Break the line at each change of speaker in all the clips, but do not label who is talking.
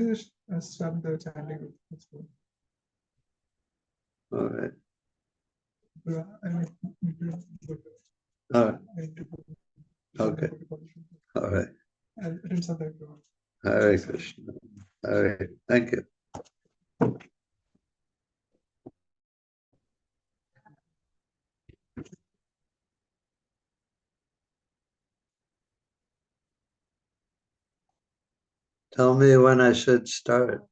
they start the chanting.
All right.
I mean,
All right. Okay. All right. Hare Krishna. All right. Thank you. Tell me when I should start.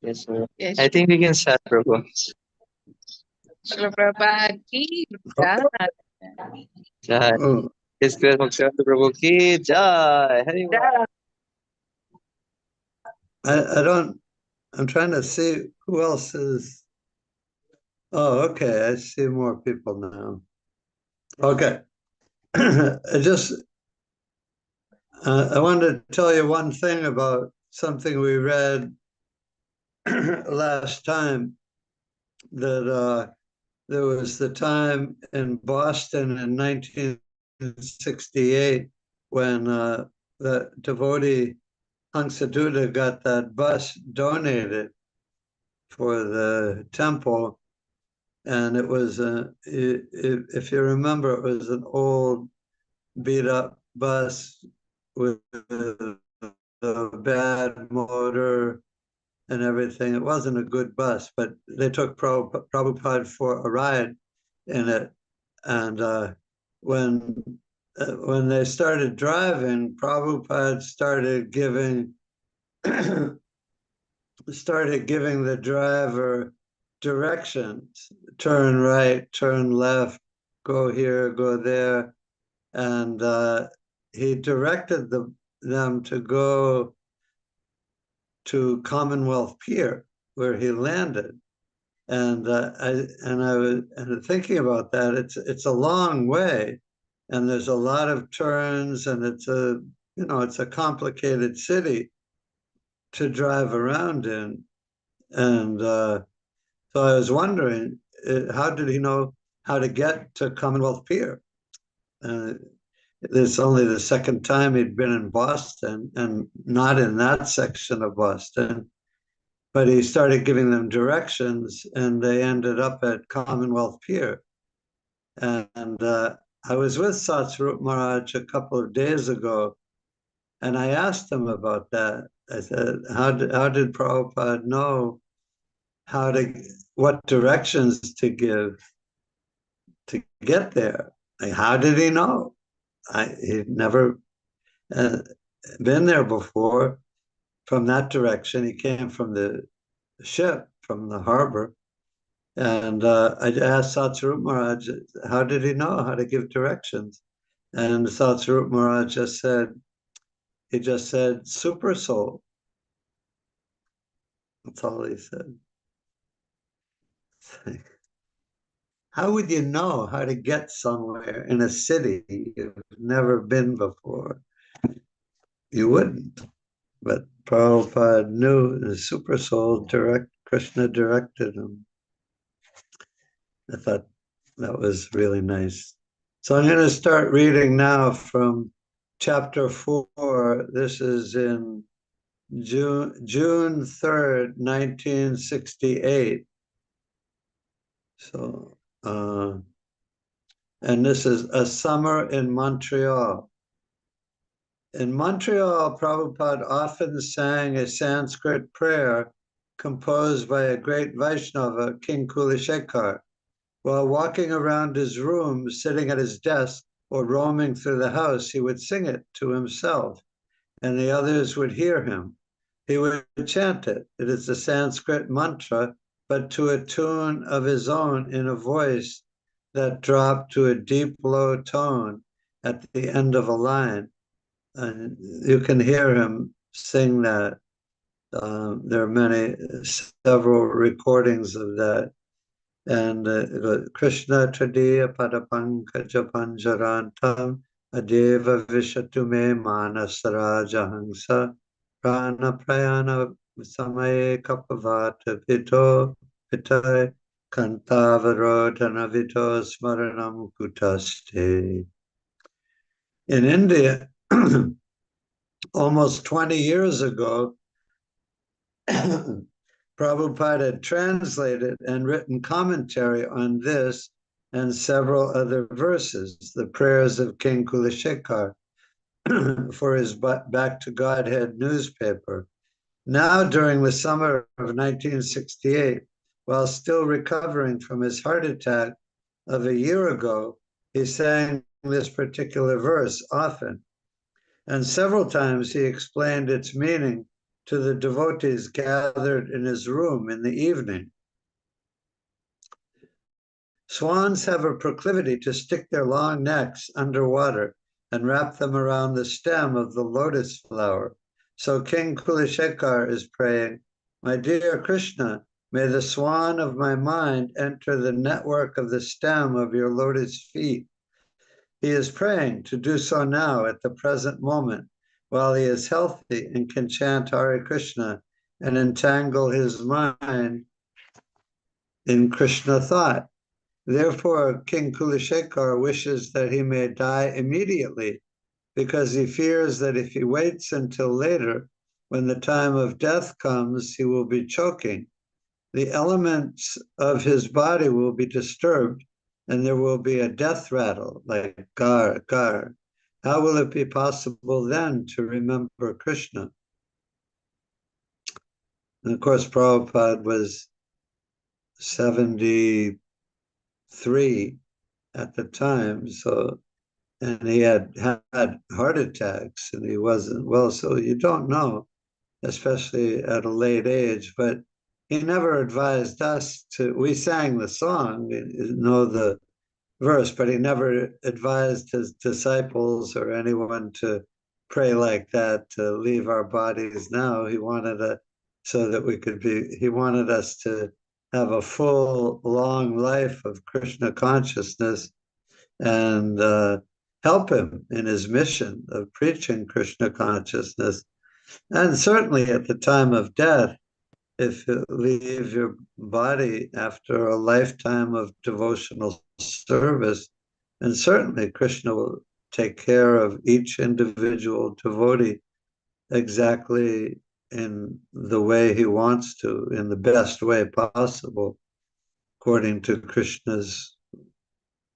Yes, sir.
Yes.
I think we can start, Prabhu.
Srila Prabhupada ki jai.
Jai.
Oh,
Hg Muktavandya Prabhu ki jai. Hari Bol.
I don't, I'm trying to see who else is. Oh, okay. I see more people now. Okay. I wanted to tell you one thing about something we read last time, that there was the time in Boston in 1968 when the devotee Hangsaduta got that bus donated for the temple. And it was, if you remember, it was an old beat up bus with a bad motor and everything. It wasn't a good bus, but they took Prabhupada for a ride in it. And when they started driving, Prabhupada started giving the driver directions: turn right, turn left, go here, go there. And he directed them to go to Commonwealth Pier, where he landed. And I was thinking about that. It's a long way, and there's a lot of turns, and it's a complicated city to drive around in. And so I was wondering, how did he know how to get to Commonwealth Pier? It's only the second time he'd been in Boston, and not in that section of Boston. But he started giving them directions, and they ended up at Commonwealth Pier. And I was with Satsvarup Maharaj a couple of days ago, and I asked him about that. I said, how did Prabhupada know what directions to give to get there? Like, how did he know? He'd never been there before from that direction. He came from the ship, from the harbor. And I asked Satsvarup Maharaj, how did he know how to give directions? And Satsvarup Maharaj just said, super soul. That's all he said. How would you know how to get somewhere in a city you've never been before? You wouldn't. But Prabhupada knew the super soul Krishna directed him. I thought that was really nice. So I'm going to start reading now from chapter 4. This is in June 3rd, 1968. So, and this is A Summer in Montreal. In Montreal, Prabhupada often sang a Sanskrit prayer composed by a great Vaishnava, King Kulashekar. While walking around his room, sitting at his desk, or roaming through the house, he would sing it to himself, and the others would hear him. He would chant it. It is a Sanskrit mantra, but to a tune of his own, in a voice that dropped to a deep, low tone at the end of a line. And you can hear him sing that. There are several recordings of that. And Krishna Tradiya Padapankaja Panjarantam Adeva Vishatume Manasarajahangsa Prana Prayana Samaye Kapavata Vito Vitai Kantavarodhana Vito Smaranam Kutaste. In India, almost 20 years ago, Prabhupada had translated and written commentary on this and several other verses, the prayers of King Kulashekar, for his Back to Godhead newspaper. Now, during the summer of 1968, while still recovering from his heart attack of a year ago, he sang this particular verse often. And several times he explained its meaning to the devotees gathered in his room in the evening. Swans have a proclivity to stick their long necks underwater and wrap them around the stem of the lotus flower. So King Kulashekar is praying, "My dear Krishna, may the swan of my mind enter the network of the stem of your lotus feet." He is praying to do so now at the present moment, while he is healthy and can chant Hare Krishna and entangle his mind in Krishna thought. Therefore, King Kulashekar wishes that he may die immediately, because he fears that if he waits until later, when the time of death comes, he will be choking. The elements of his body will be disturbed, and there will be a death rattle, like gar, gar. How will it be possible then to remember Krishna? And of course, Prabhupada was 73 at the time, so, and he had heart attacks and he wasn't well, so you don't know, especially at a late age, but he never advised us to, we sang the song, we know the verse, but he never advised his disciples or anyone to pray like that, to leave our bodies now. He wanted it so that we could be, he wanted us to have a full, long life of Krishna consciousness and help him in his mission of preaching Krishna consciousness. And certainly at the time of death, if you leave your body after a lifetime of devotional service, and certainly Krishna will take care of each individual devotee exactly in the way he wants to, in the best way possible, according to Krishna's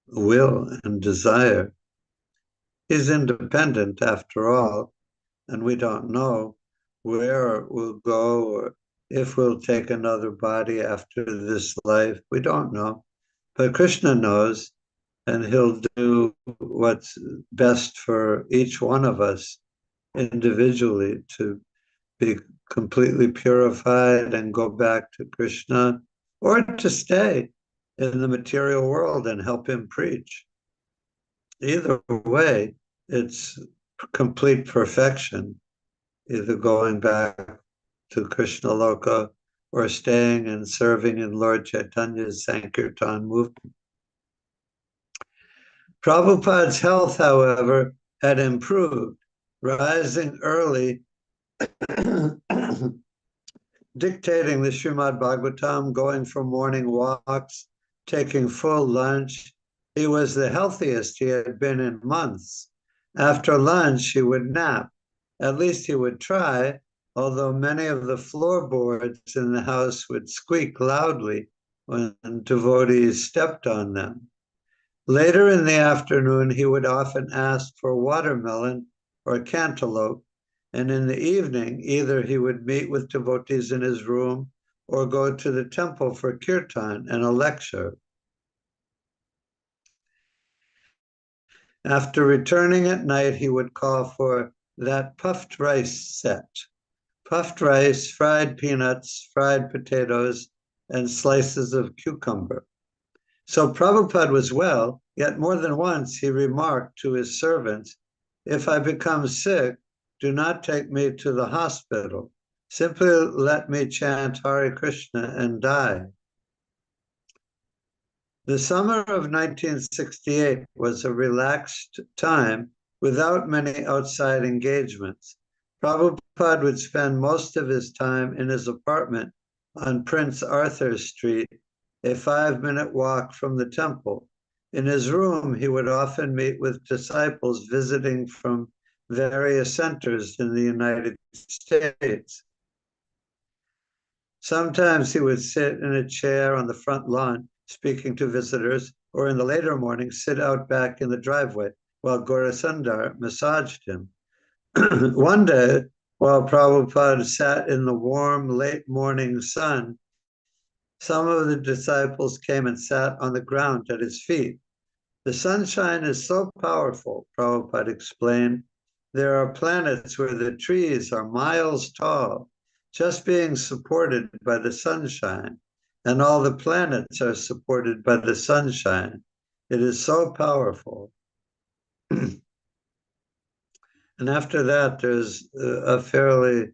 will and desire. He's independent after all, and we don't know where we'll go or if we'll take another body after this life. We don't know. But Krishna knows, and he'll do what's best for each one of us individually to be completely purified and go back to Krishna, or to stay in the material world and help him preach. Either way, it's complete perfection, either going back to Krishna Loka or staying and serving in Lord Chaitanya's Sankirtan movement. Prabhupada's health, however, had improved, rising early, dictating the Srimad Bhagavatam, going for morning walks, taking full lunch. He was the healthiest he had been in months. After lunch, he would nap. At least he would try, although many of the floorboards in the house would squeak loudly when devotees stepped on them. Later in the afternoon, he would often ask for watermelon or cantaloupe, and in the evening, either he would meet with devotees in his room or go to the temple for kirtan and a lecture. After returning at night, he would call for that puffed rice set. Puffed rice, fried peanuts, fried potatoes, and slices of cucumber. So Prabhupada was well, yet more than once he remarked to his servants, "If I become sick, do not take me to the hospital. Simply let me chant Hare Krishna and die." The summer of 1968 was a relaxed time without many outside engagements. Prabhupada would spend most of his time in his apartment on Prince Arthur Street, a 5-minute walk from the temple. In his room, he would often meet with disciples visiting from various centers in the United States. Sometimes he would sit in a chair on the front lawn speaking to visitors, or in the later morning, sit out back in the driveway while Gaurasundar massaged him. One day, while Prabhupada sat in the warm, late morning sun, some of the disciples came and sat on the ground at his feet. The sunshine is so powerful, Prabhupada explained. There are planets where the trees are miles tall, just being supported by the sunshine, and all the planets are supported by the sunshine. It is so powerful. And after that, there's a fairly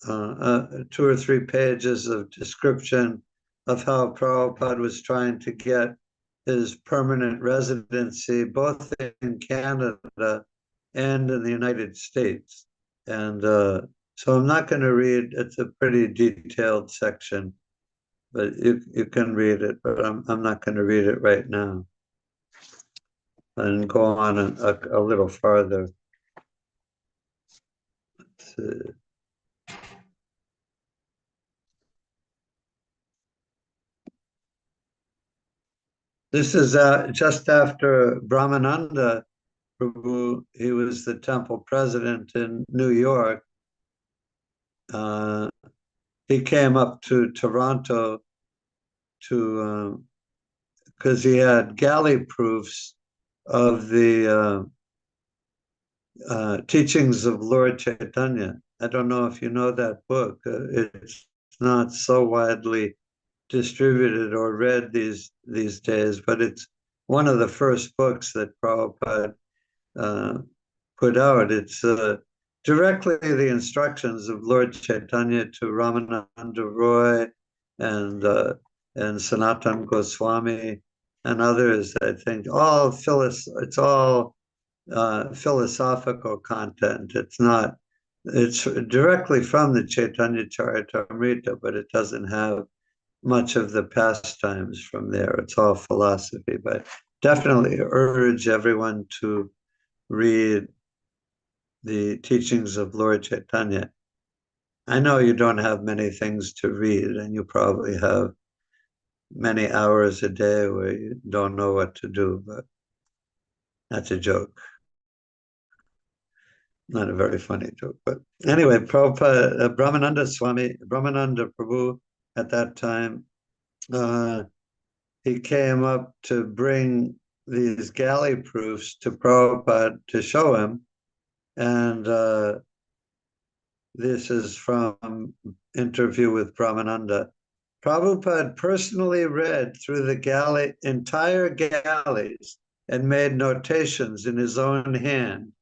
2 or 3 pages of description of how Prabhupada was trying to get his permanent residency both in Canada and in the United States. And so I'm not going to read, it's a pretty detailed section, but you can read it, but I'm not going to read it right now. And go on a little farther. Let's see. This is just after Brahmananda Prabhu, he was the temple president in New York. He came up to Toronto to, because he had galley proofs of the teachings of Lord Chaitanya. I don't know if you know that book. It's not so widely distributed or read these days, but it's one of the first books that Prabhupada put out. It's directly the instructions of Lord Chaitanya to Ramananda Roy and Sanatan Goswami and others. I think it's all philosophical content. It's directly from the Chaitanya Charitamrita, but it doesn't have much of the pastimes from there. It's all philosophy, but definitely urge everyone to read the teachings of Lord Chaitanya. I know you don't have many things to read, and you probably have many hours a day where you don't know what to do, but that's a joke. Not a very funny joke, but anyway, Prabhupada, Brahmananda Prabhu at that time, he came up to bring these galley proofs to Prabhupada to show him. And this is from interview with Brahmananda. Prabhupada personally read through the entire galleys and made notations in his own hand.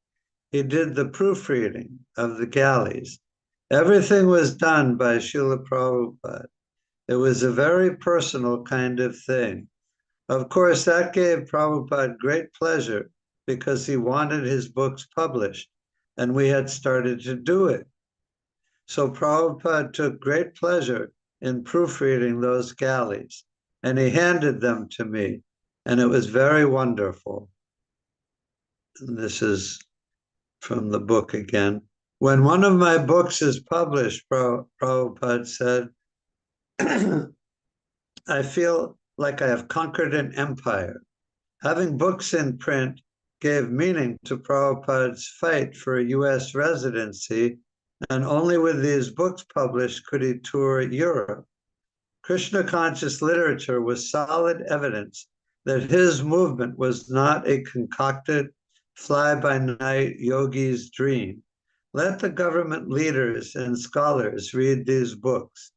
He did the proofreading of the galleys. Everything was done by Srila Prabhupada. It was a very personal kind of thing. Of course, that gave Prabhupada great pleasure because he wanted his books published, and we had started to do it. So Prabhupada took great pleasure in proofreading those galleys, and he handed them to me, and it was very wonderful. And this is from the book again. When one of my books is published, Prabhupada said, I feel like I have conquered an empire. Having books in print gave meaning to Prabhupada's fight for a US residency, and only with these books published could he tour Europe. Krishna conscious literature was solid evidence that his movement was not a concocted, fly-by-night yogi's dream. Let the government leaders and scholars read these books.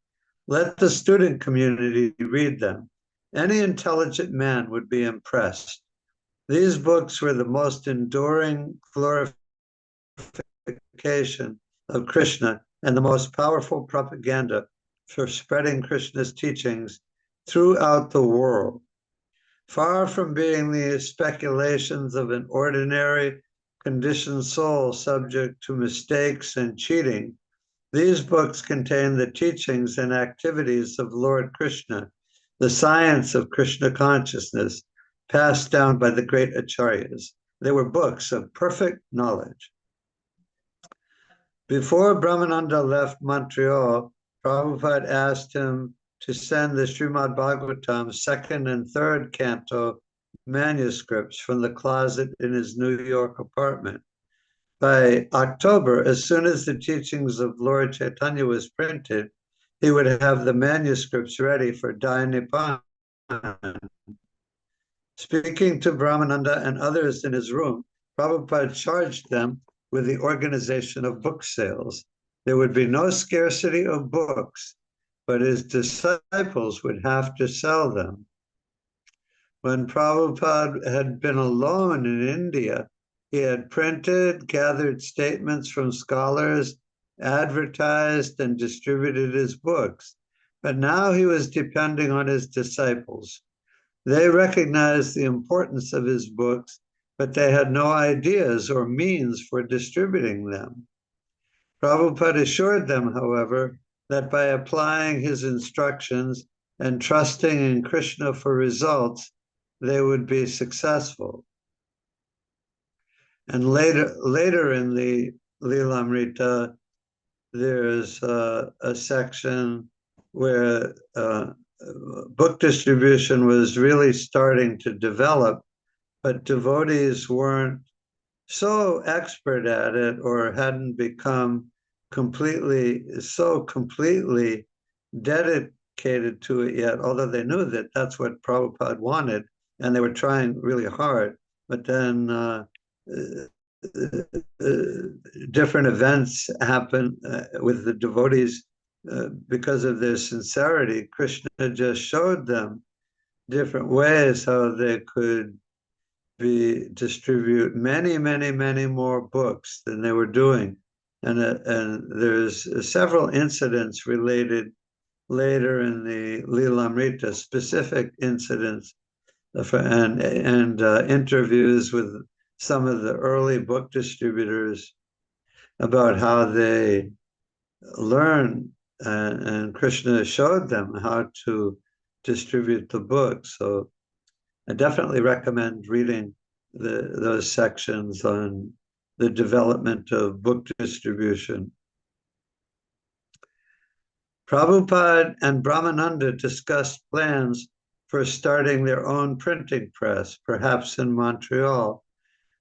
Let the student community read them. Any intelligent man would be impressed. These books were the most enduring glorification of Krishna and the most powerful propaganda for spreading Krishna's teachings throughout the world. Far from being the speculations of an ordinary conditioned soul subject to mistakes and cheating, these books contain the teachings and activities of Lord Krishna, the science of Krishna consciousness, passed down by the great acharyas. They were books of perfect knowledge. Before Brahmananda left Montreal, Prabhupada asked him to send the Srimad Bhagavatam second and third canto manuscripts from the closet in his New York apartment. By October, as soon as the teachings of Lord Chaitanya was printed, he would have the manuscripts ready for Dai Nipan. Speaking to Brahmananda and others in his room, Prabhupada charged them with the organization of book sales. There would be no scarcity of books, but his disciples would have to sell them. When Prabhupada had been alone in India, he had printed, gathered statements from scholars, advertised, and distributed his books. But now he was depending on his disciples. They recognized the importance of his books, but they had no ideas or means for distributing them. Prabhupada assured them, however, that by applying his instructions and trusting in Krishna for results, they would be successful. And later in the lilamrita, there's a section where book distribution was really starting to develop, but devotees weren't so expert at it or hadn't become completely dedicated to it yet, although they knew that that's what Prabhupada wanted, and they were trying really hard. But then different events happen with the devotees because of their sincerity. Krishna just showed them different ways how they could distribute many more books than they were doing. And there's several incidents related later in the lilamrita, specific incidents and interviews with some of the early book distributors about how they learned, and Krishna showed them how to distribute the book. So I definitely recommend reading those sections on the development of book distribution. Prabhupada and Brahmananda discussed plans for starting their own printing press, perhaps in Montreal.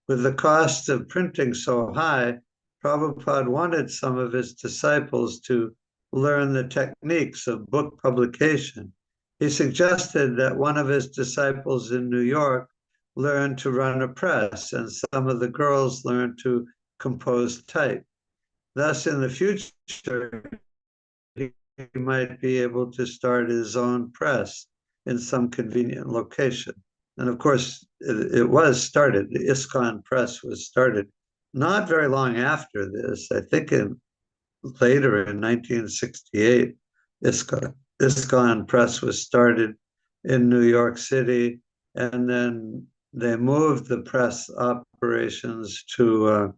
With the cost of printing so high, Prabhupada wanted some of his disciples to learn the techniques of book publication. He suggested that one of his disciples in New York learn to run a press, and some of the girls learn to compose type. Thus, in the future, he might be able to start his own press in some convenient location. And of course, it was started. The ISKCON press was started not very long after this. I think later in 1968, ISKCON press was started in New York City, and then they moved the press operations to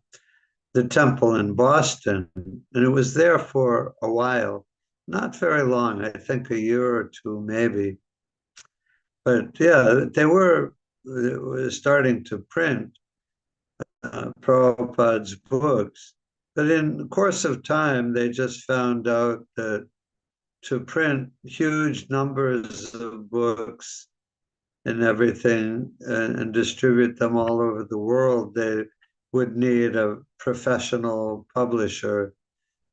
the temple in Boston, and it was there for a while, not very long, I think a year or two maybe. But yeah, they were starting to print Prabhupada's books, but in the course of time, they just found out that to print huge numbers of books and everything and distribute them all over the world, they would need a professional publisher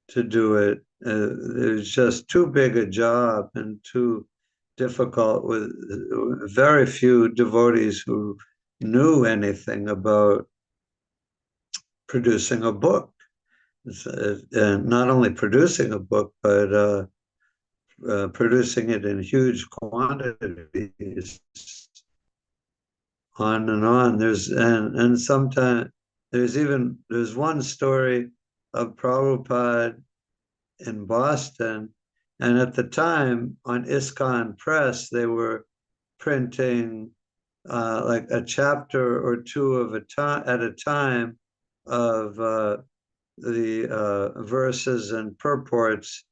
to do it. It was just too big a job and too difficult, with very few devotees who knew anything about producing a book. And not only producing a book, but producing it in huge quantities, on and on. And sometimes there's one story of Prabhupada in Boston, and at the time on ISKCON Press, they were printing like a chapter or two at a time of the verses and purports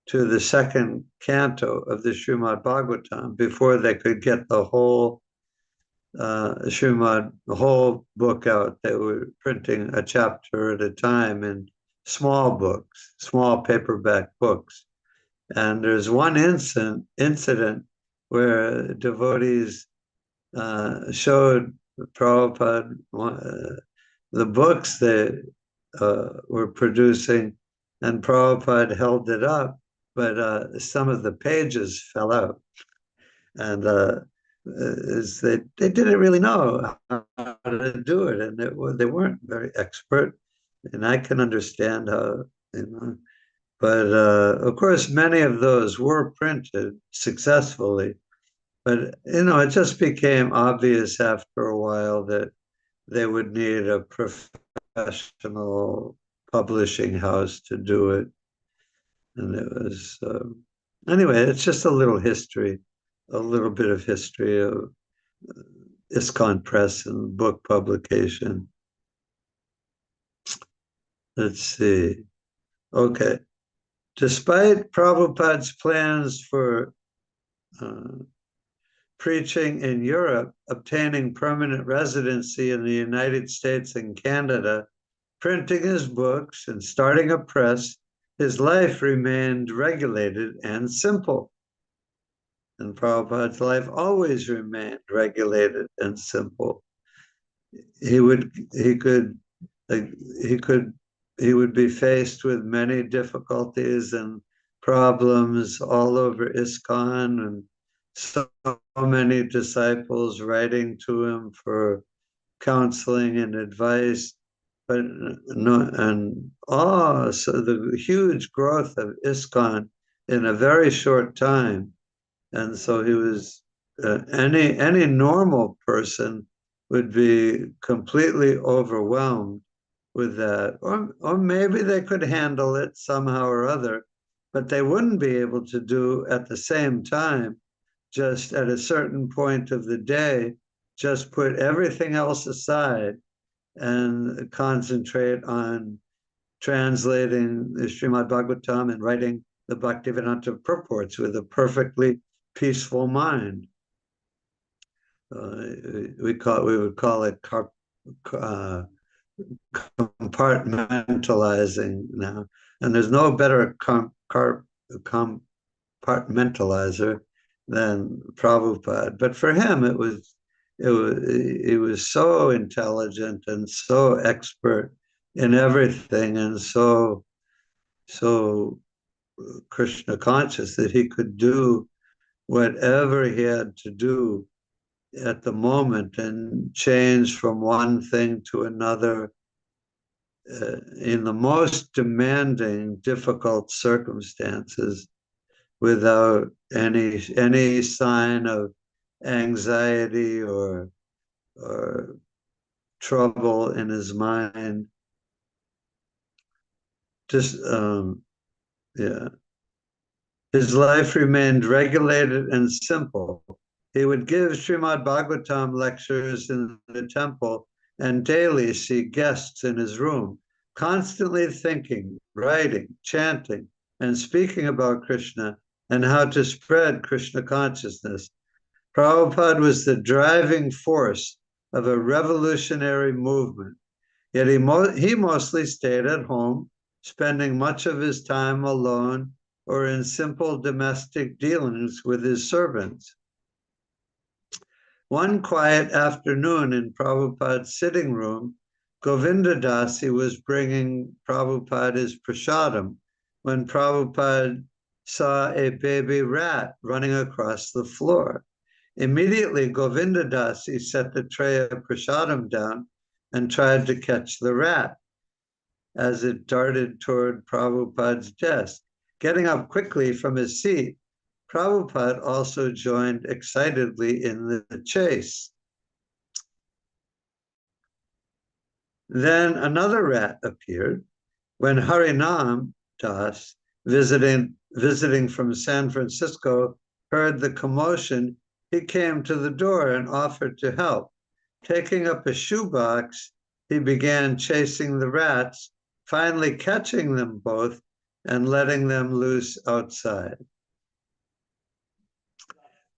to the second canto of the Srimad Bhagavatam before they could get the whole Srimad, the whole book out. They were printing a chapter at a time in small books, small paperback books. And there's one incident where devotees showed Prabhupada the books they were producing, and Prabhupada held it up, but some of the pages fell out. And they didn't really know how to do it, and they weren't very expert. And I can understand how, but of course, many of those were printed successfully. But it just became obvious after a while that they would need a professional publishing house to do it. And it was, anyway, it's just a little bit of history of ISKCON Press and book publication. Let's see. Okay. Despite Prabhupada's plans for preaching in Europe, obtaining permanent residency in the United States and Canada, printing his books, and starting a press, his life remained regulated and simple. And Prabhupada's life always remained regulated and simple. He would be faced with many difficulties and problems all over ISKCON, and so many disciples writing to him for counseling and advice. But so the huge growth of ISKCON in a very short time. And so he was, any normal person would be completely overwhelmed with that. Or maybe they could handle it somehow or other, but they wouldn't be able to do at the same time, just at a certain point of the day, just put everything else aside and concentrate on translating the Srimad Bhagavatam and writing the Bhaktivedanta purports with a perfectly peaceful mind. We would call it compartmentalizing now, and there's no better compartmentalizer than Prabhupada. But for him, he was so intelligent and so expert in everything, and so Krishna conscious that he could do whatever he had to do at the moment and change from one thing to another in the most demanding, difficult circumstances without any sign of anxiety or trouble in his mind. Just his life remained regulated and simple. He would give Srimad Bhagavatam lectures in the temple and daily see guests in his room, constantly thinking, writing, chanting, and speaking about Krishna and how to spread Krishna consciousness. Prabhupada was the driving force of a revolutionary movement, yet he mostly stayed at home, spending much of his time alone or in simple domestic dealings with his servants. One quiet afternoon in Prabhupada's sitting room, Govinda Dasi was bringing Prabhupada his prasadam when Prabhupada saw a baby rat running across the floor. Immediately, Govinda Dasi set the tray of prasadam down and tried to catch the rat as it darted toward Prabhupada's desk. Getting up quickly from his seat, Prabhupada also joined excitedly in the chase. Then another rat appeared. When Harinam Das, visiting from San Francisco, heard the commotion, he came to the door and offered to help. Taking up a shoebox, he began chasing the rats, finally catching them both and letting them loose outside.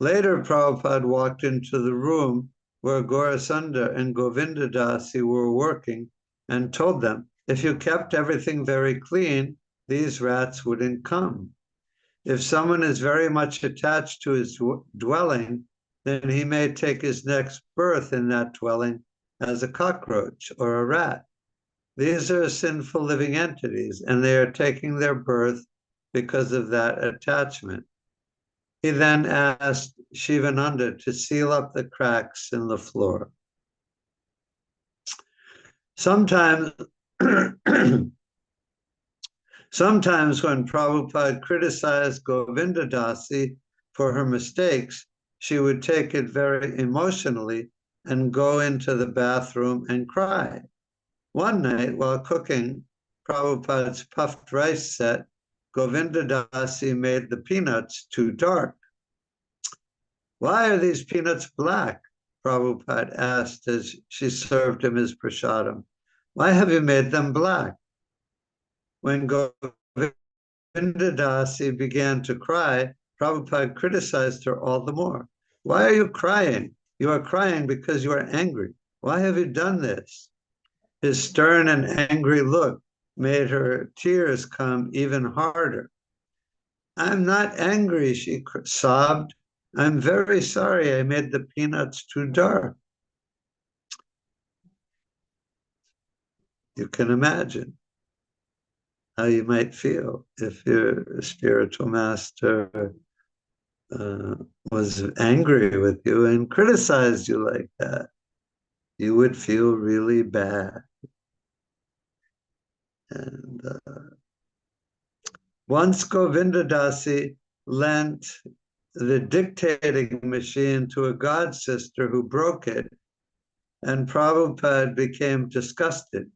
Later, Prabhupada walked into the room where Gaurasundar and Govindadasi were working and told them, if you kept everything very clean, these rats wouldn't come. If someone is very much attached to his dwelling, then he may take his next birth in that dwelling as a cockroach or a rat. These are sinful living entities, and they are taking their birth because of that attachment. He then asked Shivananda to seal up the cracks in the floor. Sometimes, sometimes when Prabhupada criticized Govindadasi for her mistakes, she would take it very emotionally and go into the bathroom and cry. One night, while cooking Prabhupada's puffed rice set, Govindadasi made the peanuts too dark. Why are these peanuts black? Prabhupada asked as she served him his prasadam. Why have you made them black? When Govindadasi began to cry, Prabhupada criticized her all the more. Why are you crying? You are crying because you are angry. Why have you done this? His stern and angry look made her tears come even harder. I'm not angry, she sobbed. I'm very sorry I made the peanuts too dark. You can imagine how you might feel if your spiritual master was angry with you and criticized you like that. You would feel really bad. And once Govindadasi lent the dictating machine to a god sister who broke it, and Prabhupada became disgusted.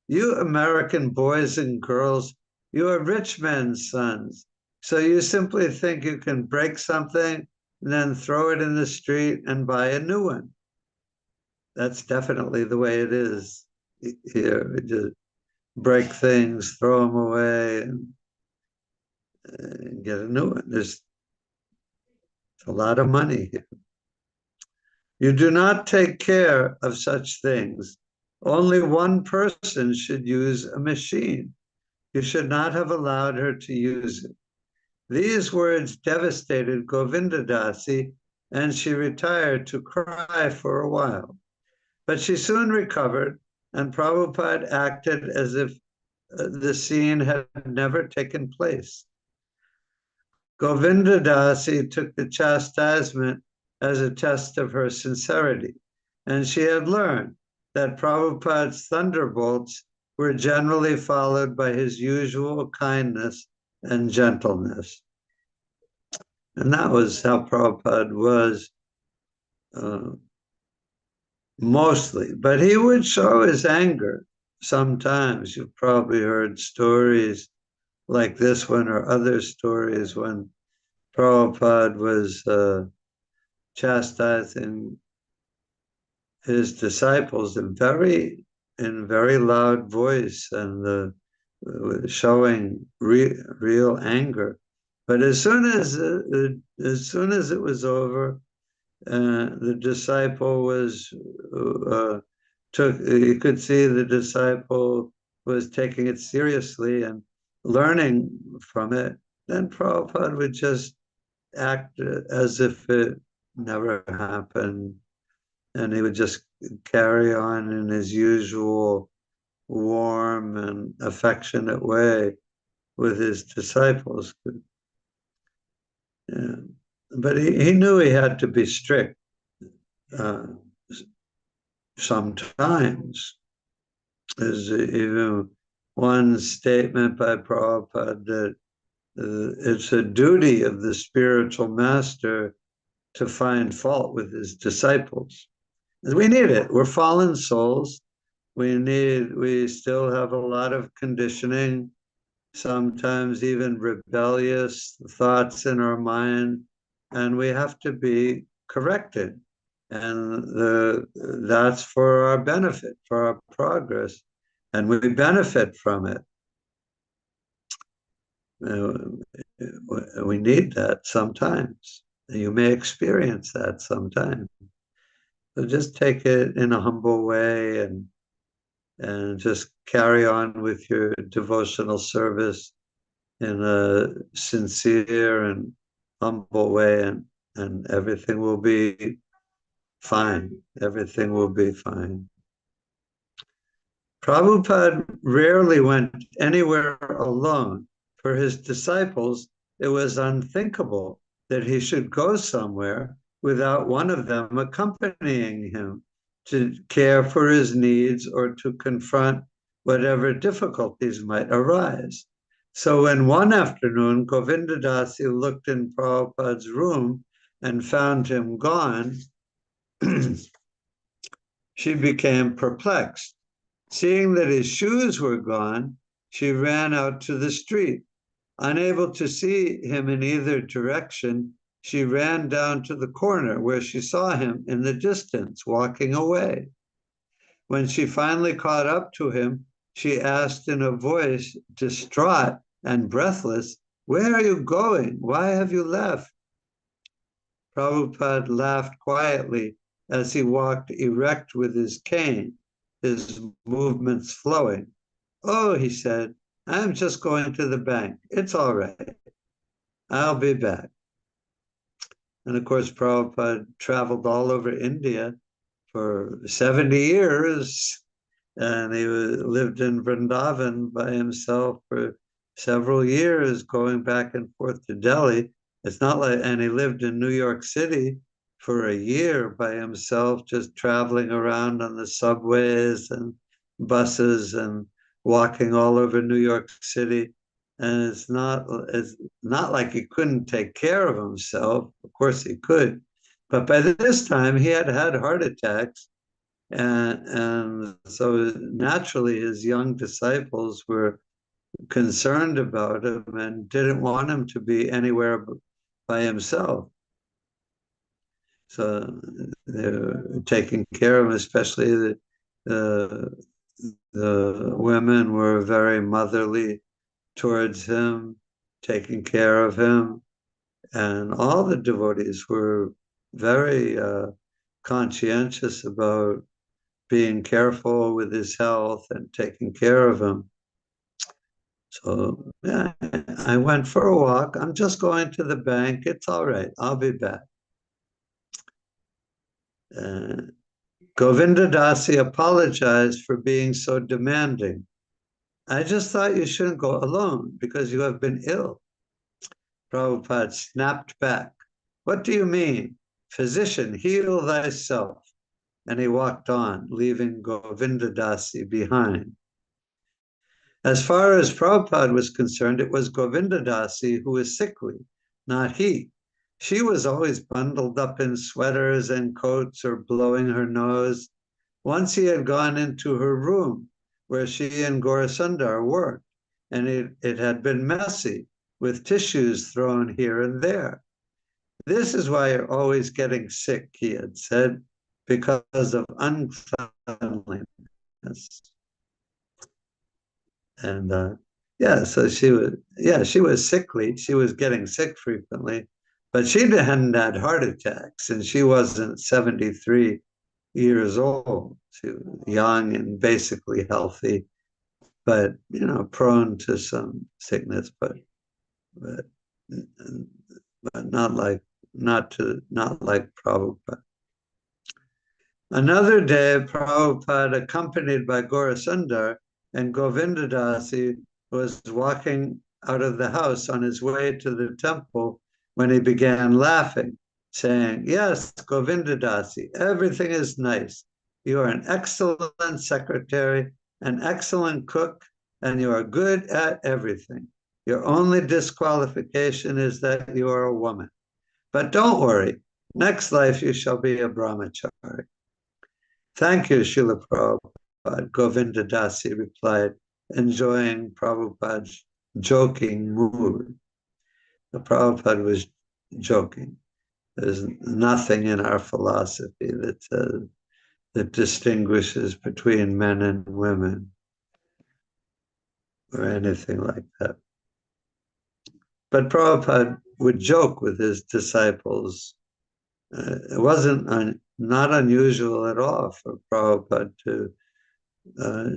You American boys and girls, you are rich men's sons. So you simply think you can break something and then throw it in the street and buy a new one. That's definitely the way it is here. We just break things, throw them away, and get a new one. There's a lot of money here. You do not take care of such things. Only one person should use a machine. You should not have allowed her to use it. These words devastated Govindadasi, and she retired to cry for a while. But she soon recovered, and Prabhupada acted as if the scene had never taken place. Govindadasi took the chastisement as a test of her sincerity, and she had learned that Prabhupada's thunderbolts were generally followed by his usual kindness and gentleness. And that was how Prabhupada was mostly. But he would show his anger sometimes. You've probably heard stories like this one or other stories when Prabhupada was chastising his disciples in very loud voice and showing real anger. But as soon as it was over, the disciple was you could see the disciple was taking it seriously and learning from it. Then Prabhupada would just act as if it never happened, and he would just carry on in his usual warm and affectionate way with his disciples. Yeah. But he knew he had to be strict sometimes. There's even one statement by Prabhupada that it's a duty of the spiritual master to find fault with his disciples. We need it. We're fallen souls. We still have a lot of conditioning, sometimes even rebellious thoughts in our mind, and we have to be corrected. And that's for our benefit, for our progress, and we benefit from it. We need that sometimes. You may experience that sometimes. So just take it in a humble way and just carry on with your devotional service in a sincere and humble way, and everything will be fine. Everything will be fine. Prabhupada rarely went anywhere alone. For his disciples, it was unthinkable that he should go somewhere without one of them accompanying him to care for his needs or to confront whatever difficulties might arise. So when one afternoon Govindadasi looked in Prabhupada's room and found him gone, she became perplexed. Seeing that his shoes were gone, she ran out to the street. Unable to see him in either direction, she ran down to the corner where she saw him in the distance, walking away. When she finally caught up to him, she asked in a voice distraught and breathless, "Where are you going? Why have you left?" Prabhupada laughed quietly as he walked erect with his cane, his movements flowing. "Oh," he said, "I'm just going to the bank. It's all right. I'll be back." And of course, Prabhupada traveled all over India for 70 years, and he lived in Vrindavan by himself for several years, going back and forth to Delhi. It's not like, and he lived in New York City for a year by himself, just traveling around on the subways and buses and walking all over New York City. And it's not like he couldn't take care of himself. Of course he could. But by this time he had had heart attacks. And so naturally his young disciples were concerned about him and didn't want him to be anywhere by himself. So they're taking care of him, especially the women were very motherly towards him, taking care of him. And all the devotees were very conscientious about being careful with his health and taking care of him. So yeah, I went for a walk. I'm just going to the bank. It's all right. I'll be back. Govindadasi apologized for being so demanding. "I just thought you shouldn't go alone because you have been ill." Prabhupada snapped back. "What do you mean? Physician, heal thyself." And he walked on, leaving Govindadasi behind. As far as Prabhupada was concerned, it was Govindadasi who was sickly, not he. She was always bundled up in sweaters and coats or blowing her nose. Once he had gone into her room where she and Gaurasundar worked, and it had been messy, with tissues thrown here and there. "This is why you're always getting sick," he had said, "because of uncleanliness." And so she was sickly. She was getting sick frequently, but she hadn't had heart attacks, and she wasn't 73 years old. She was young and basically healthy, but prone to some sickness, but not like Prabhupada. Another day, Prabhupada, accompanied by Gaurasundar and Govindadasi, was walking out of the house on his way to the temple when he began laughing, saying, "Yes, Govindadasi, everything is nice. You are an excellent secretary, an excellent cook, and you are good at everything. Your only disqualification is that you are a woman. But don't worry, next life you shall be a brahmachari." "Thank you, Srila Prabhupada," Govindadasi replied, enjoying Prabhupada's joking mood. The Prabhupada was joking. There's nothing in our philosophy that distinguishes between men and women or anything like that. But Prabhupada would joke with his disciples. It wasn't not unusual at all for Prabhupada to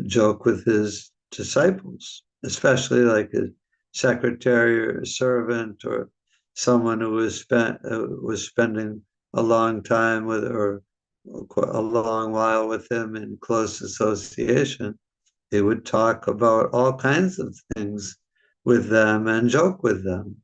joke with his disciples, especially like his secretary or servant or someone who was spending a long time with or a long while with him in close association. He would talk about all kinds of things with them and joke with them.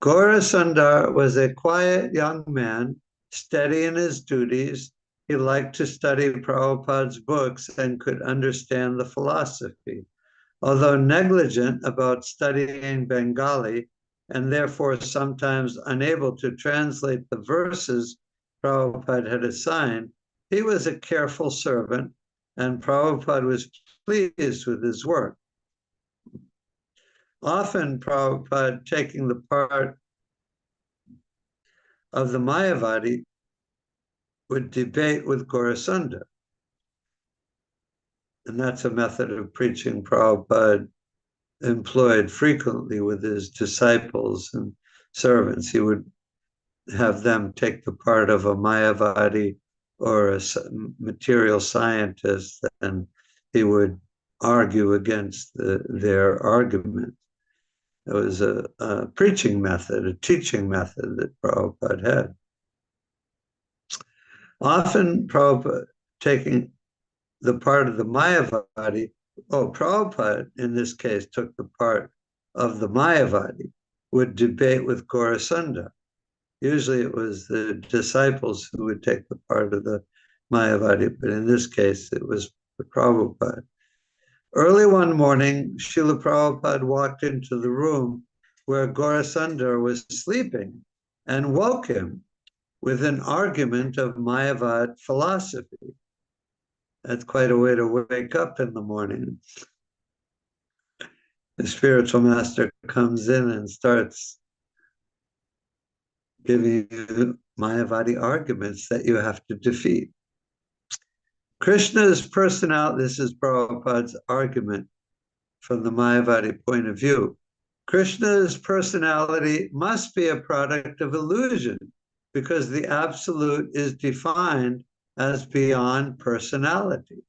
Gaurasundar was a quiet young man, steady in his duties. He liked to study Prabhupada's books and could understand the philosophy. Although negligent about studying Bengali and therefore sometimes unable to translate the verses Prabhupada had assigned, he was a careful servant, and Prabhupada was pleased with his work. Often Prabhupada, taking the part of the Mayavadi, would debate with Gaurasundar. And that's a method of preaching Prabhupada employed frequently with his disciples and servants. He would have them take the part of a Mayavadi or a material scientist, and he would argue against their argument. It was a preaching method, a teaching method that Prabhupada had. Often Prabhupada taking the part of the Mayavadi, Prabhupada in this case took the part of the Mayavadi, would debate with Gaurasundar. Usually it was the disciples who would take the part of the Mayavadi, but in this case it was the Prabhupada. Early one morning, Srila Prabhupada walked into the room where Gaurasundar was sleeping and woke him with an argument of Mayavad philosophy. That's quite a way to wake up in the morning. The spiritual master comes in and starts giving you Mayavadi arguments that you have to defeat. Krishna's personality, this is Prabhupada's argument from the Mayavadi point of view. Krishna's personality must be a product of illusion because the absolute is defined as beyond personality.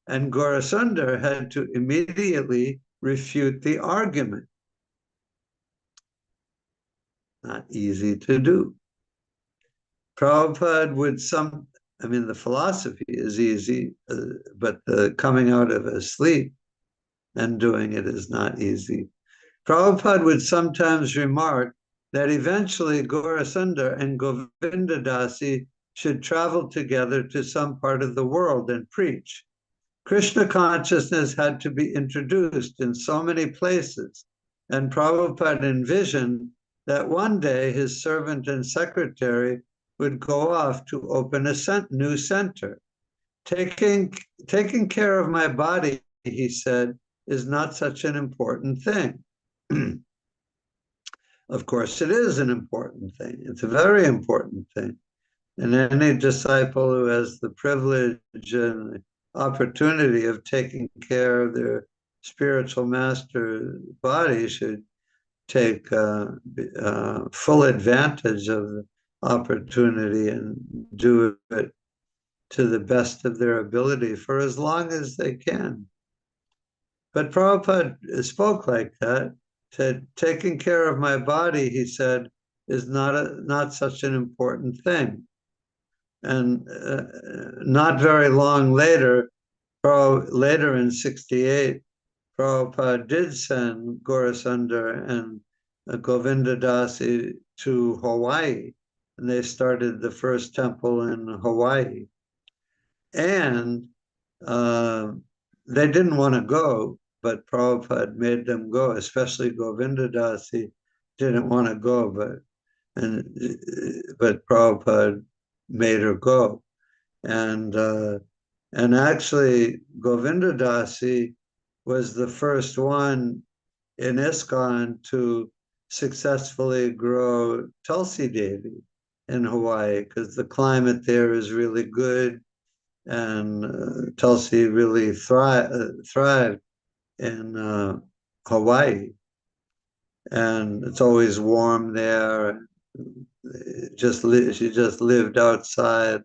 And Gaurasundar had to immediately refute the argument. Not easy to do. Prabhupada would the philosophy is easy, but the coming out of a sleep and doing it is not easy. Prabhupada would sometimes remark that eventually Gaurasundar and Govindadasi should travel together to some part of the world and preach. Krishna consciousness had to be introduced in so many places, and Prabhupada envisioned that one day his servant and secretary would go off to open a new center. Taking care of my body, he said, is not such an important thing. Of course, it is an important thing. It's a very important thing. And any disciple who has the privilege and the opportunity of taking care of their spiritual master's body should take full advantage of the opportunity and do it to the best of their ability for as long as they can. But Prabhupada spoke like that, said, taking care of my body, he said, is not such an important thing. And not very long later, later in 1968, Prabhupada did send Gaurasundar and Govindadasi to Hawaii, and they started the first temple in Hawaii. And they didn't want to go, but Prabhupada made them go, especially Govindadasi didn't want to go, but Prabhupada made her go. And actually Govindadasi was the first one in ISKCON to successfully grow Tulsi Devi in Hawaii, because the climate there is really good, and Tulsi really thrived in Hawaii. And it's always warm there. she just lived outside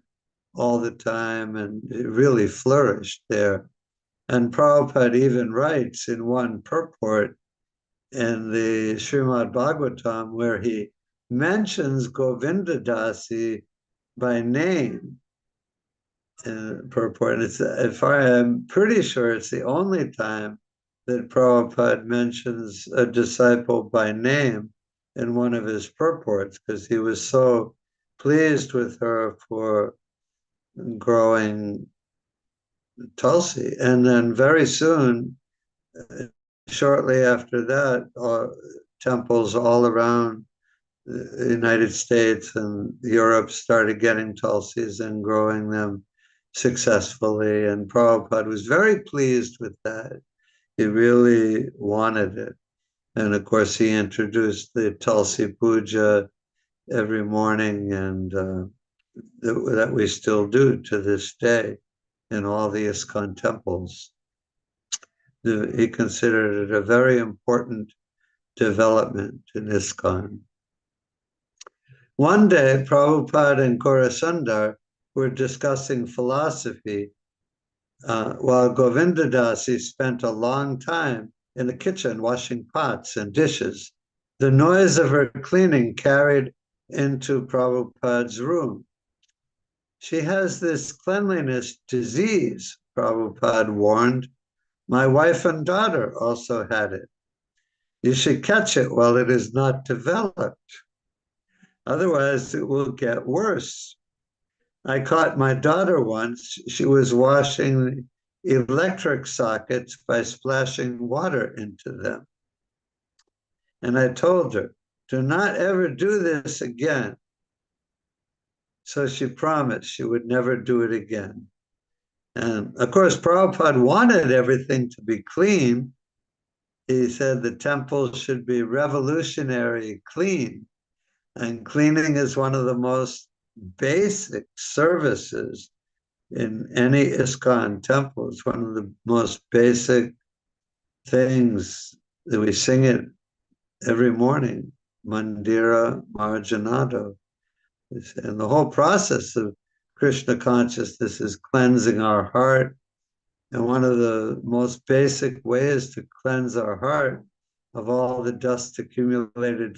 all the time and it really flourished there. And Prabhupada even writes in one purport in the Srimad Bhagavatam where he mentions Govinda Dasi by name in purport. If I'm pretty sure it's the only time that Prabhupada mentions a disciple by name in one of his purports, because he was so pleased with her for growing Tulsi. And then very soon, shortly after that, temples all around the United States and Europe started getting Tulsis and growing them successfully. And Prabhupada was very pleased with that. He really wanted it. And of course, he introduced the Tulsi Puja every morning, and that we still do to this day in all the ISKCON temples. He considered it a very important development in ISKCON. One day, Prabhupada and Gaurasundar were discussing philosophy while Govinda Dasi spent a long time in the kitchen washing pots and dishes. The noise of her cleaning carried into Prabhupada's room. She has this cleanliness disease, Prabhupada warned. My wife and daughter also had it. You should catch it while it is not developed. Otherwise, it will get worse. I caught my daughter once. She was washing electric sockets by splashing water into them. And I told her, do not ever do this again. So she promised she would never do it again. And of course, Prabhupada wanted everything to be clean. He said the temple should be revolutionary clean. And cleaning is one of the most basic services in any ISKCON temple. It's one of the most basic things that we sing it every morning, Mandira Marjanado. And the whole process of Krishna consciousness is cleansing our heart. And one of the most basic ways to cleanse our heart of all the dust accumulated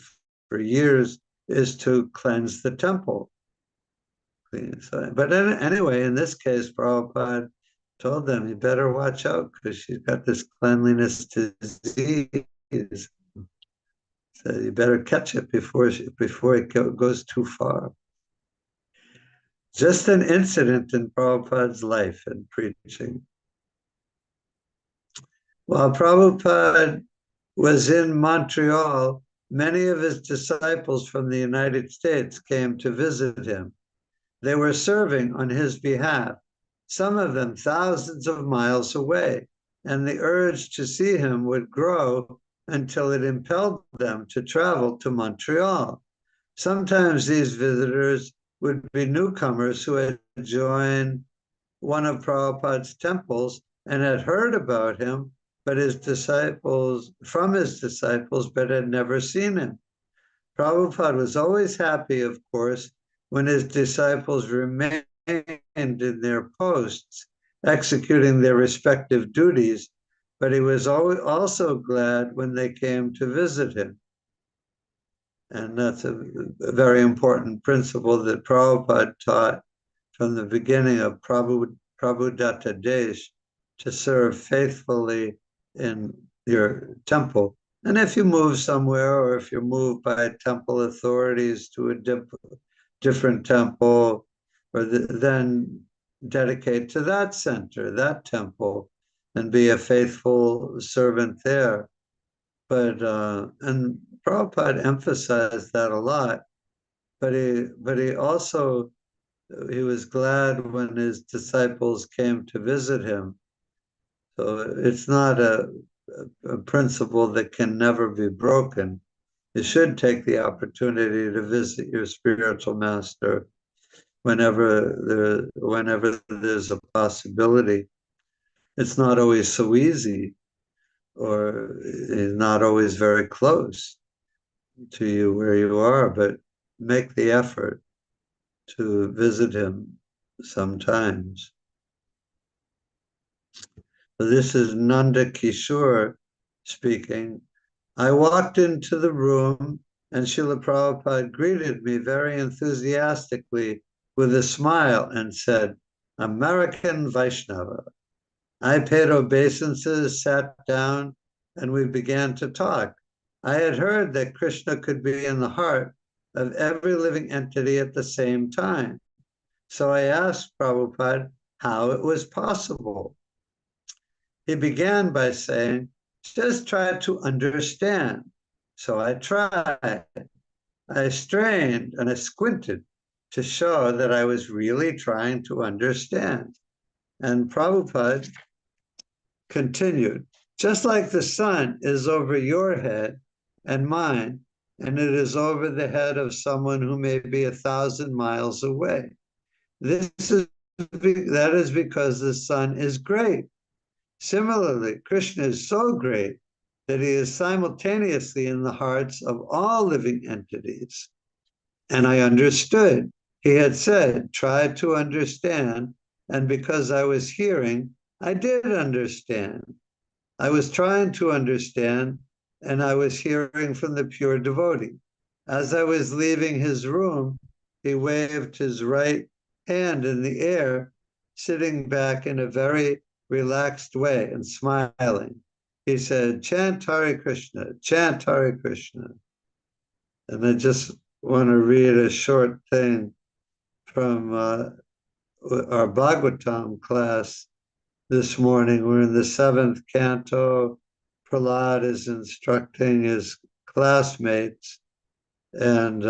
for years is to cleanse the temple. But anyway, in this case, Prabhupada told them, you better watch out because she's got this cleanliness disease. So you better catch it before it goes too far. Just an incident in Prabhupada's life and preaching. While Prabhupada was in Montreal, many of his disciples from the United States came to visit him. They were serving on his behalf, some of them thousands of miles away, and the urge to see him would grow until it impelled them to travel to Montreal. Sometimes these visitors would be newcomers who had joined one of Prabhupada's temples and had heard about him, but his disciples, but had never seen him. Prabhupada was always happy, of course, when his disciples remained in their posts, executing their respective duties, but he was also glad when they came to visit him. And that's a very important principle that Prabhupada taught from the beginning of Prabhu Datta Desh, to serve faithfully in your temple. And if you move somewhere, or if you're moved by temple authorities to a different temple, or then dedicate to that center, that temple, and be a faithful servant there. But and Prabhupada emphasized that a lot. But he also, he was glad when his disciples came to visit him. So it's not a principle that can never be broken. You should take the opportunity to visit your spiritual master whenever there's a possibility. It's not always so easy, or not always very close to you where you are, but make the effort to visit him sometimes. So this is Nanda Kishore speaking. I walked into the room and Srila Prabhupada greeted me very enthusiastically with a smile and said, American Vaishnava. I paid obeisances, sat down, and we began to talk. I had heard that Krishna could be in the heart of every living entity at the same time. So I asked Prabhupada how it was possible. He began by saying, just try to understand. So I tried. I strained and I squinted to show that I was really trying to understand. And Prabhupada continued, just like the sun is over your head and mine, and it is over the head of someone who may be 1,000 miles away. That is because the sun is great. Similarly, Krishna is so great that he is simultaneously in the hearts of all living entities. And I understood. He had said, try to understand. And because I was hearing, I did understand. I was trying to understand, and I was hearing from the pure devotee. As I was leaving his room, he waved his right hand in the air, sitting back in a very relaxed way and smiling. He said, chant Hare Krishna, chant Hare Krishna. And I just want to read a short thing from our Bhagavatam class this morning. We're in the 7th canto. Prahlad is instructing his classmates. And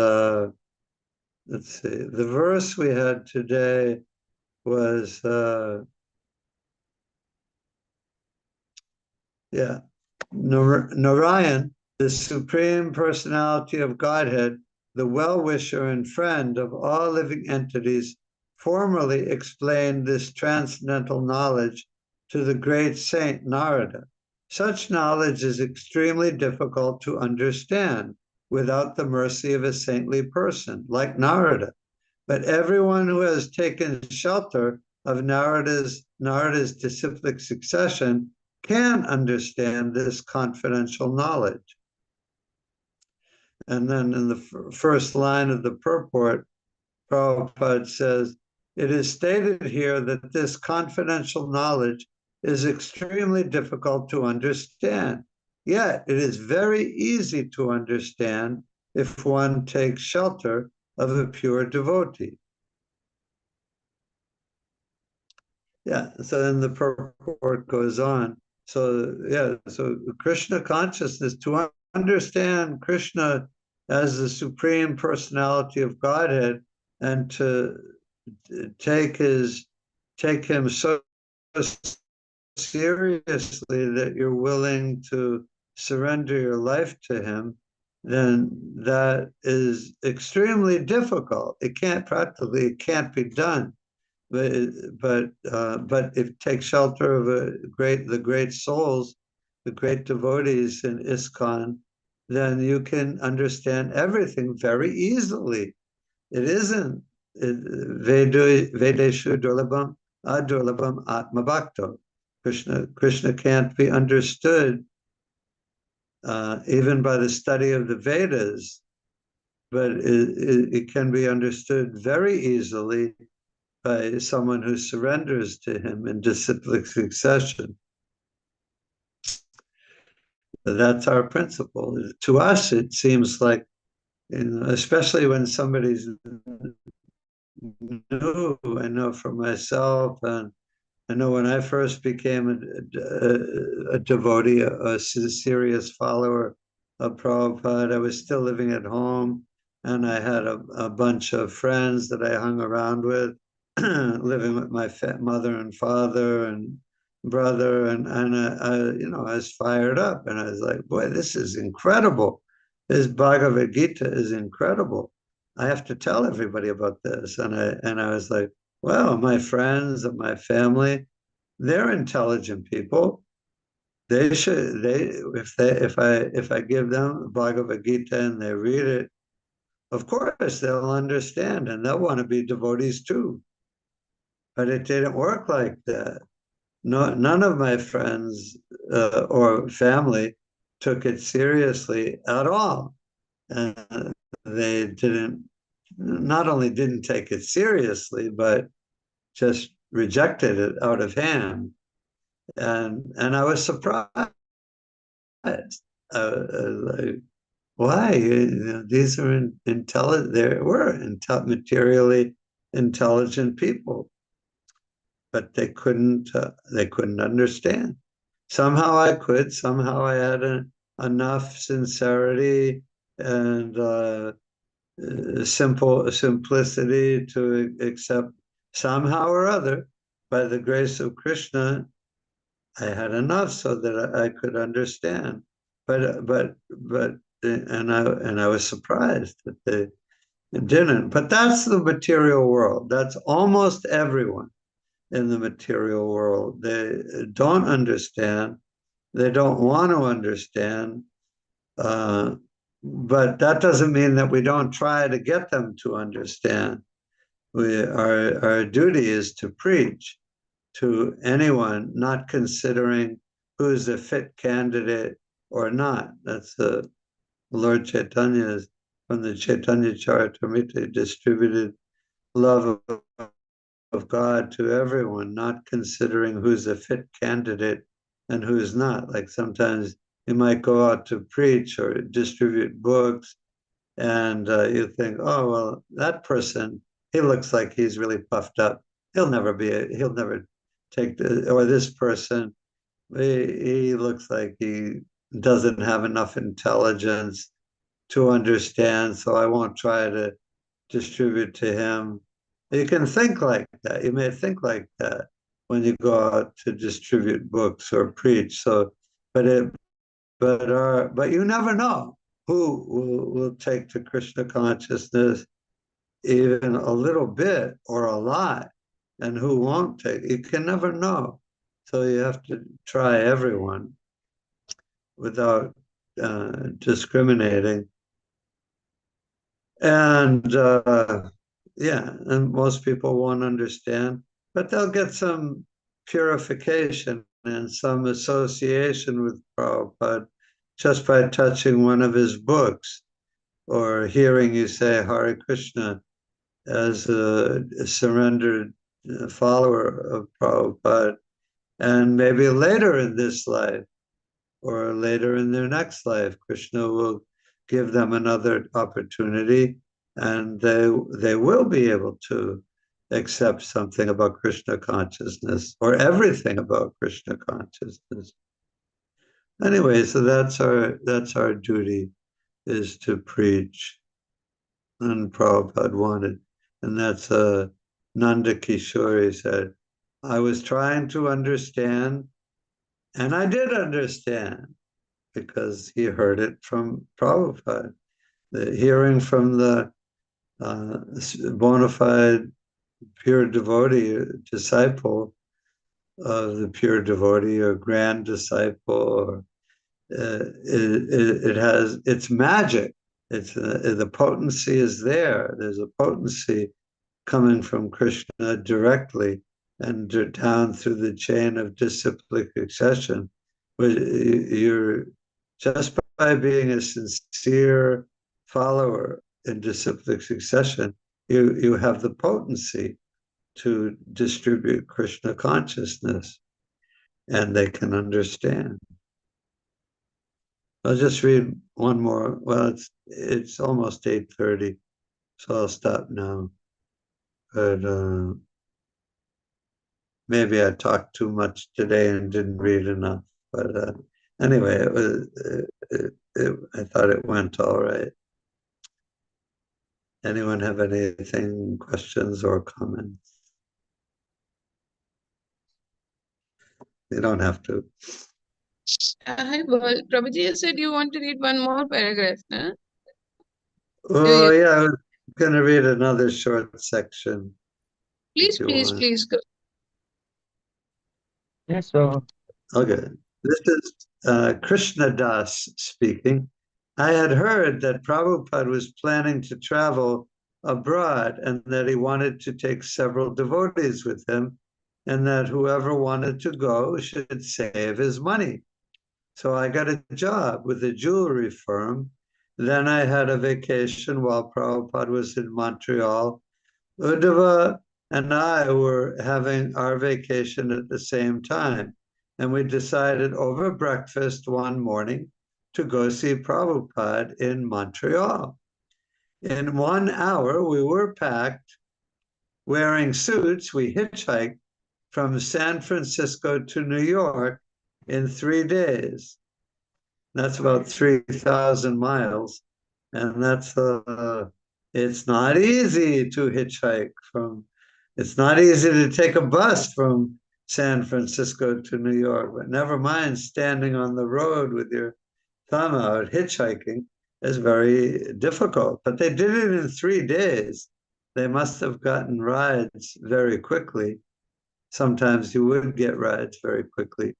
let's see, the verse we had today was, Narayan, the Supreme Personality of Godhead, the well-wisher and friend of all living entities, formerly explained this transcendental knowledge to the great saint Narada. Such knowledge is extremely difficult to understand without the mercy of a saintly person like Narada. But everyone who has taken shelter of Narada's disciplic succession can understand this confidential knowledge. And then in the first line of the purport, Prabhupada says, it is stated here that this confidential knowledge is extremely difficult to understand, yet it is very easy to understand if one takes shelter of a pure devotee. Yeah, so then the purport goes on. So Krishna consciousness, to understand Krishna as the Supreme Personality of Godhead and to take him so seriously that you're willing to surrender your life to him, then that is extremely difficult. It can't be done. But if take shelter of the great souls, the great devotees in ISKCON, then you can understand everything very easily. It isn't Vedeshu Durlabham Adurlabham Atma Bhakto. Krishna can't be understood even by the study of the Vedas, but it can be understood very easily by someone who surrenders to him in disciplic succession. That's our principle. To us, it seems like, especially when somebody's new, I know for myself, and I know when I first became a devotee, a serious follower of Prabhupada, I was still living at home, and I had a bunch of friends that I hung around with, living with my mother and father and brother, and I was fired up, and I was like, boy, this is incredible. This Bhagavad Gita is incredible. I have to tell everybody about this. And I was like, well, my friends and my family, they're intelligent people. If I give them Bhagavad Gita and they read it, of course, they'll understand and they'll want to be devotees too. But it didn't work like that. No, none of my friends or family took it seriously at all. And they not only didn't take it seriously, but just rejected it out of hand. And I was surprised. Like, why? These are intelligent. They were materially intelligent people, but they couldn't understand. Somehow I could. Somehow I had enough sincerity and simplicity to accept. Somehow or other, by the grace of Krishna, I had enough so that I could understand. And I was surprised that they didn't. But that's the material world. That's almost everyone in the material world. They don't understand. They don't want to understand. But that doesn't mean that we don't try to get them to understand. Our duty is to preach to anyone, not considering who's a fit candidate or not. That's the Lord Chaitanya's, from the Chaitanya Charitamrita, distributed love of God to everyone, not considering who's a fit candidate and who's not. Like sometimes you might go out to preach or distribute books and you think, oh, well, that person, he looks like he's really puffed up. He'll never take or this person, he looks like he doesn't have enough intelligence to understand, so I won't try to distribute to him. You can think like that. You may think like that when you go out to distribute books or preach. So, but you never know who will take to Krishna consciousness even a little bit or a lot, and who won't take. You can never know. So you have to try everyone without discriminating. And and most people won't understand, but they'll get some purification and some association with Prabhupada just by touching one of his books or hearing you say Hare Krishna as a surrendered follower of Prabhupada. And maybe later in this life or later in their next life, Krishna will give them another opportunity and they will be able to accept something about Krishna consciousness or everything about Krishna consciousness. Anyway, so that's our duty, is to preach. And Prabhupada wanted. And that's Nanda Kishore said, I was trying to understand, and I did understand, because he heard it from Prabhupada. The hearing from the bona fide pure devotee, disciple of the pure devotee or grand disciple, or it's magic. It's the potency is there. There's a potency coming from Krishna directly and down through the chain of disciplic succession. You're just by being a sincere follower in disciplic succession, you have the potency to distribute Krishna consciousness, and they can understand. I'll just read one more. Well, it's almost 8:30, so I'll stop now. But maybe I talked too much today and didn't read enough. But anyway, I thought it went all right. Anyone have anything, questions or comments? You don't have to.
Hi, Bol. Prabhuji, you said you want to read one more paragraph, huh?
Oh, yeah, I was going to read another short section.
Please go.
Yes, so
Okay. This is Krishna Das speaking. I had heard that Prabhupada was planning to travel abroad and that he wanted to take several devotees with him, and that whoever wanted to go should save his money. So I got a job with a jewelry firm. Then I had a vacation while Prabhupada was in Montreal. Uddhava and I were having our vacation at the same time. And we decided over breakfast one morning to go see Prabhupada in Montreal. In 1 hour, we were packed, wearing suits. We hitchhiked from San Francisco to New York in 3 days. That's about 3,000 miles. And it's not easy to hitchhike it's not easy to take a bus from San Francisco to New York, but never mind standing on the road with your thumb out. Hitchhiking is very difficult, but they did it in 3 days. They must have gotten rides very quickly. Sometimes you would get rides very quickly.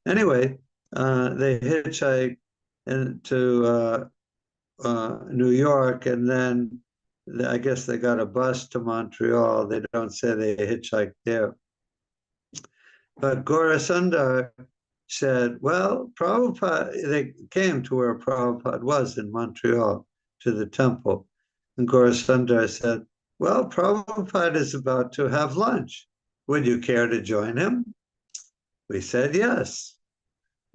Anyway, they hitchhiked into New York, and then I guess they got a bus to Montreal. They don't say they hitchhiked there. But Gaurasundar said, well, Prabhupada, they came to where Prabhupada was in Montreal, to the temple. And Gaurasundar said, well, Prabhupada is about to have lunch. Would you care to join him? We said yes.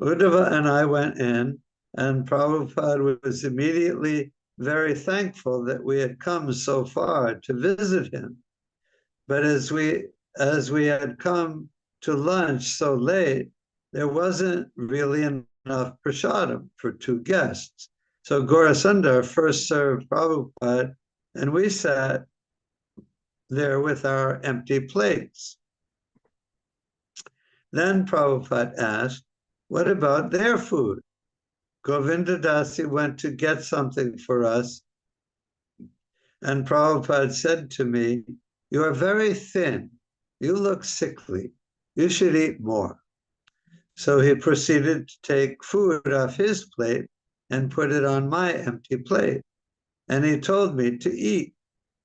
Uddhava and I went in, and Prabhupada was immediately very thankful that we had come so far to visit him. But as we had come to lunch so late, there wasn't really enough prasadam for 2 guests. So Gaurasundar first served Prabhupada, and we sat there with our empty plates. Then Prabhupada asked, what about their food? Govinda Dasi went to get something for us, and Prabhupada said to me, you are very thin. You look sickly. You should eat more. So he proceeded to take food off his plate and put it on my empty plate. And he told me to eat.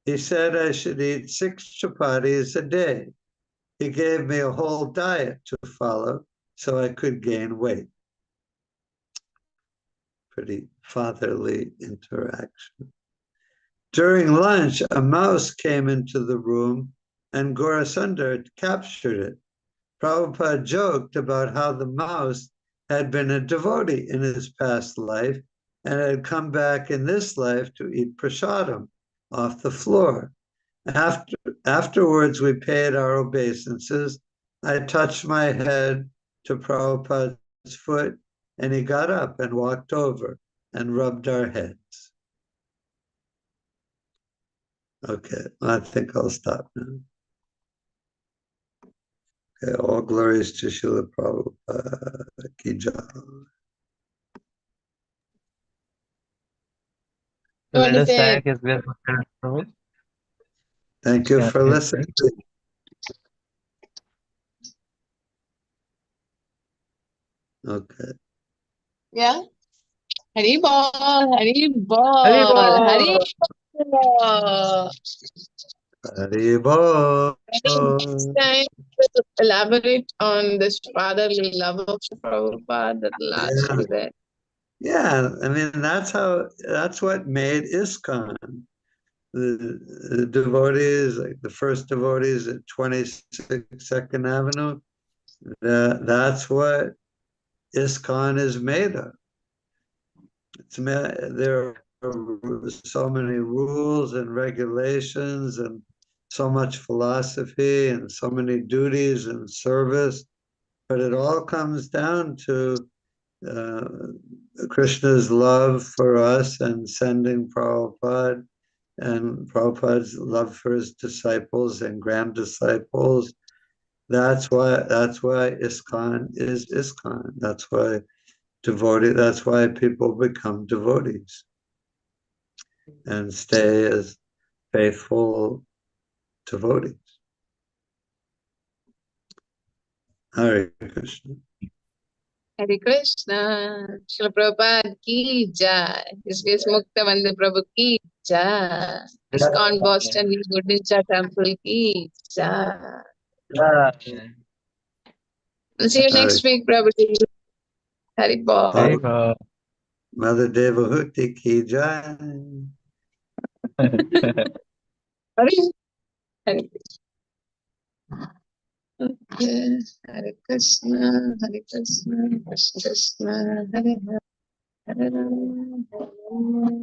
He said I should eat 6 chapatis a day. He gave me a whole diet to follow so I could gain weight. Pretty fatherly interaction. During lunch, a mouse came into the room and Gaurasundar captured it. Prabhupada joked about how the mouse had been a devotee in his past life and had come back in this life to eat prasadam off the floor. Afterwards, we paid our obeisances. I touched my head to Prabhupada's foot, and he got up and walked over and rubbed our heads. Okay, I think I'll stop now. Okay, all glories to Srila Prabhupada ki jai.
You want to
Let us
say
thank his blessed Prabhu.
Thank you for listening. Okay.
yeah? Hari Bol, Hari Bol,
Haribol!
Hari Bol.
Hari Bol.
Next time, we'll elaborate on this fatherly love of Prabhupada that will
Yeah.
be there.
Yeah, I mean, that's what made ISKCON. The devotees, like the first devotees at 22nd Avenue, that's what ISKCON is made of. There are so many rules and regulations and so much philosophy and so many duties and service, but it all comes down to Krishna's love for us and sending Prabhupada, and Prabhupada's love for his disciples and grand disciples. That's why ISKCON is ISKCON. That's why people become devotees and stay as faithful devotees. Hare Krishna.
Hare Krishna. Srila Prabhupada ki jai. Hg Muktavandya Prabhu ki jai. ISKCON Boston Srila Temple ki jai. We'll see you next week, Prabhuji. Hari Bol.
Oh, Mother Devahuti ki jai.
Hari. Hari Okay. Hare Krishna, Hare Krishna, Krishna Krishna, Hare Hare, Hare Rama, Hare Rama.